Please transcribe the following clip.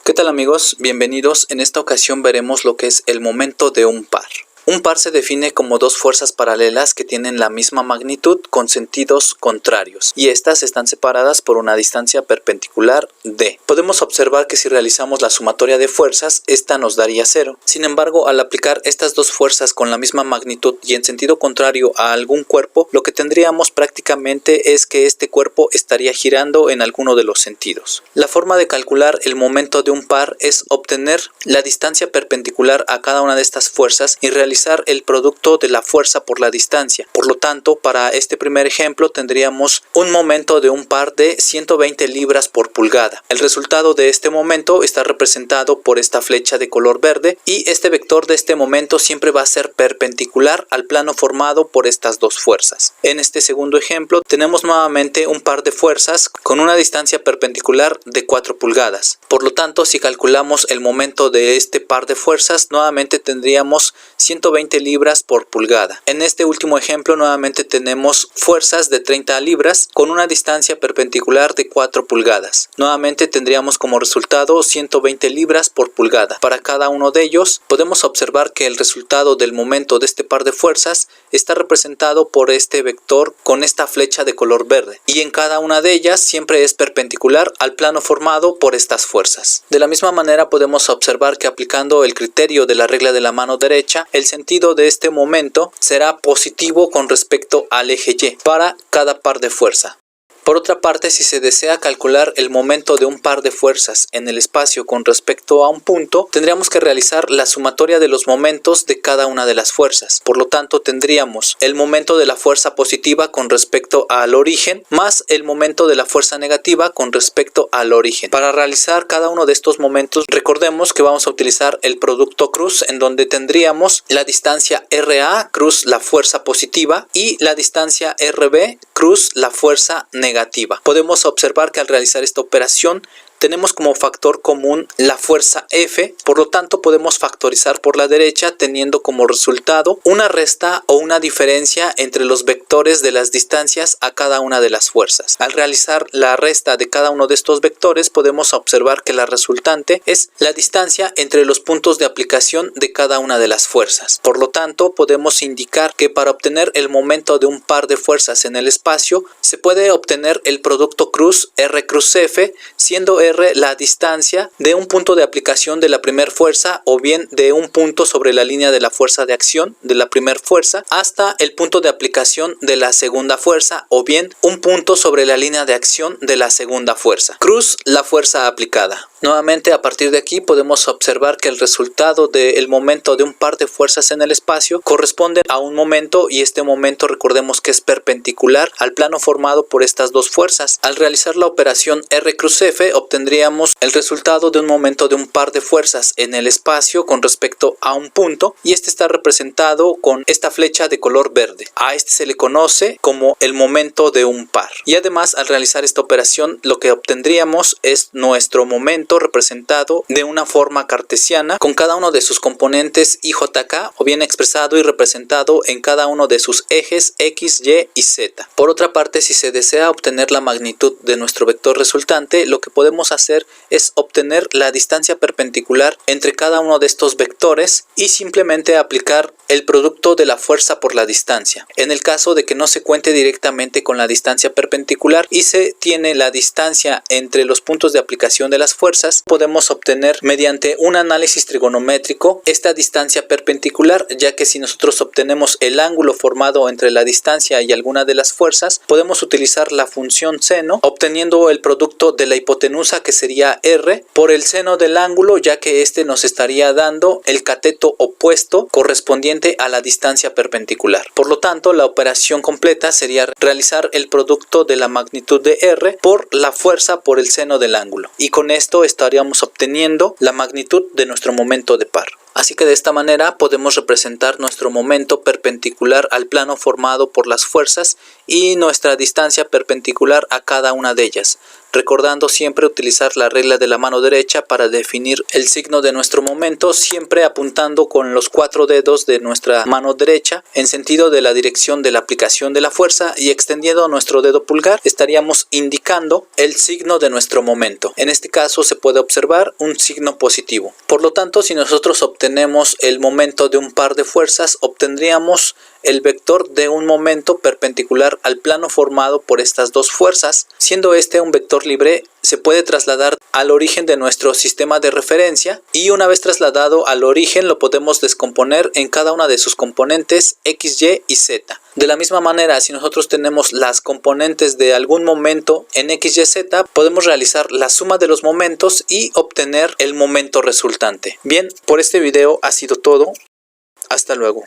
¿Qué tal amigos? Bienvenidos. En esta ocasión veremos lo que es el momento de un par. Un par se define como dos fuerzas paralelas que tienen la misma magnitud con sentidos contrarios y estas están separadas por una distancia perpendicular d. Podemos observar que si realizamos la sumatoria de fuerzas, esta nos daría 0. Sin embargo, al aplicar estas dos fuerzas con la misma magnitud y en sentido contrario a algún cuerpo, lo que tendríamos prácticamente es que este cuerpo estaría girando en alguno de los sentidos. La forma de calcular el momento de un par es obtener la distancia perpendicular a cada una de estas fuerzas y realizar el producto de la fuerza por la distancia. Por lo tanto, para este primer ejemplo tendríamos un momento de un par de 120 libras por pulgada. El resultado de este momento está representado por esta flecha de color verde y este vector de este momento siempre va a ser perpendicular al plano formado por estas dos fuerzas. En este segundo ejemplo tenemos nuevamente un par de fuerzas con una distancia perpendicular de 4 pulgadas. Por lo tanto, si calculamos el momento de este par de fuerzas, nuevamente tendríamos 120 libras por pulgada. En este último ejemplo nuevamente tenemos fuerzas de 30 libras con una distancia perpendicular de 4 pulgadas. Nuevamente tendríamos como resultado 120 libras por pulgada. Para cada uno de ellos podemos observar que el resultado del momento de este par de fuerzas está representado por este vector con esta flecha de color verde y en cada una de ellas siempre es perpendicular al plano formado por estas fuerzas. De la misma manera podemos observar que aplicando el criterio de la regla de la mano derecha, el sentido de este momento será positivo con respecto al eje Y para cada par de fuerza. Por otra parte, si se desea calcular el momento de un par de fuerzas en el espacio con respecto a un punto, tendríamos que realizar la sumatoria de los momentos de cada una de las fuerzas. Por lo tanto, tendríamos el momento de la fuerza positiva con respecto al origen, más el momento de la fuerza negativa con respecto al origen. Para realizar cada uno de estos momentos, recordemos que vamos a utilizar el producto cruz, en donde tendríamos la distancia RA cruz la fuerza positiva y la distancia RB cruz la fuerza negativa. Podemos observar que al realizar esta operación tenemos como factor común la fuerza F, por lo tanto podemos factorizar por la derecha teniendo como resultado una resta o una diferencia entre los vectores de las distancias a cada una de las fuerzas. Al realizar la resta de cada uno de estos vectores podemos observar que la resultante es la distancia entre los puntos de aplicación de cada una de las fuerzas. Por lo tanto podemos indicar que para obtener el momento de un par de fuerzas en el espacio se puede obtener el producto cruz R cruz F, siendo R la distancia de un punto de aplicación de la primera fuerza o bien de un punto sobre la línea de la fuerza de acción de la primera fuerza hasta el punto de aplicación de la segunda fuerza o bien un punto sobre la línea de acción de la segunda fuerza. Cruz la fuerza aplicada. Nuevamente, a partir de aquí podemos observar que el resultado del momento de un par de fuerzas en el espacio corresponde a un momento y este momento recordemos que es perpendicular al plano formado por estas dos fuerzas. Al realizar la operación R cruz F obtendríamos el resultado de un momento de un par de fuerzas en el espacio con respecto a un punto y este está representado con esta flecha de color verde. A este se le conoce como el momento de un par. Y además al realizar esta operación lo que obtendríamos es nuestro momento representado de una forma cartesiana con cada uno de sus componentes y j,k o bien expresado y representado en cada uno de sus ejes x, y y z. Por otra parte, si se desea obtener la magnitud de nuestro vector resultante, lo que podemos hacer es obtener la distancia perpendicular entre cada uno de estos vectores y simplemente aplicar el producto de la fuerza por la distancia. En el caso de que no se cuente directamente con la distancia perpendicular y se tiene la distancia entre los puntos de aplicación de las fuerzas, podemos obtener mediante un análisis trigonométrico esta distancia perpendicular, ya que si nosotros obtenemos el ángulo formado entre la distancia y alguna de las fuerzas, podemos utilizar la función seno obteniendo el producto de la hipotenusa, que sería R, por el seno del ángulo, ya que este nos estaría dando el cateto opuesto correspondiente a la distancia perpendicular. Por lo tanto, la operación completa sería realizar el producto de la magnitud de R por la fuerza por el seno del ángulo. Y con esto estaríamos obteniendo la magnitud de nuestro momento de par. Así que de esta manera podemos representar nuestro momento perpendicular al plano formado por las fuerzas y nuestra distancia perpendicular a cada una de ellas, recordando siempre utilizar la regla de la mano derecha para definir el signo de nuestro momento, siempre apuntando con los 4 dedos de nuestra mano derecha en sentido de la dirección de la aplicación de la fuerza, y extendiendo nuestro dedo pulgar estaríamos indicando el signo de nuestro momento. En este caso se puede observar un signo positivo. Por lo tanto, si nosotros obtenemos el momento de un par de fuerzas, obtendríamos el vector de un momento perpendicular al plano formado por estas dos fuerzas. Siendo este un vector libre, se puede trasladar al origen de nuestro sistema de referencia, y una vez trasladado al origen lo podemos descomponer en cada una de sus componentes x, y y z. De la misma manera, si nosotros tenemos las componentes de algún momento en x, y, z, podemos realizar la suma de los momentos y obtener el momento resultante. Bien, por este video ha sido todo. Hasta luego.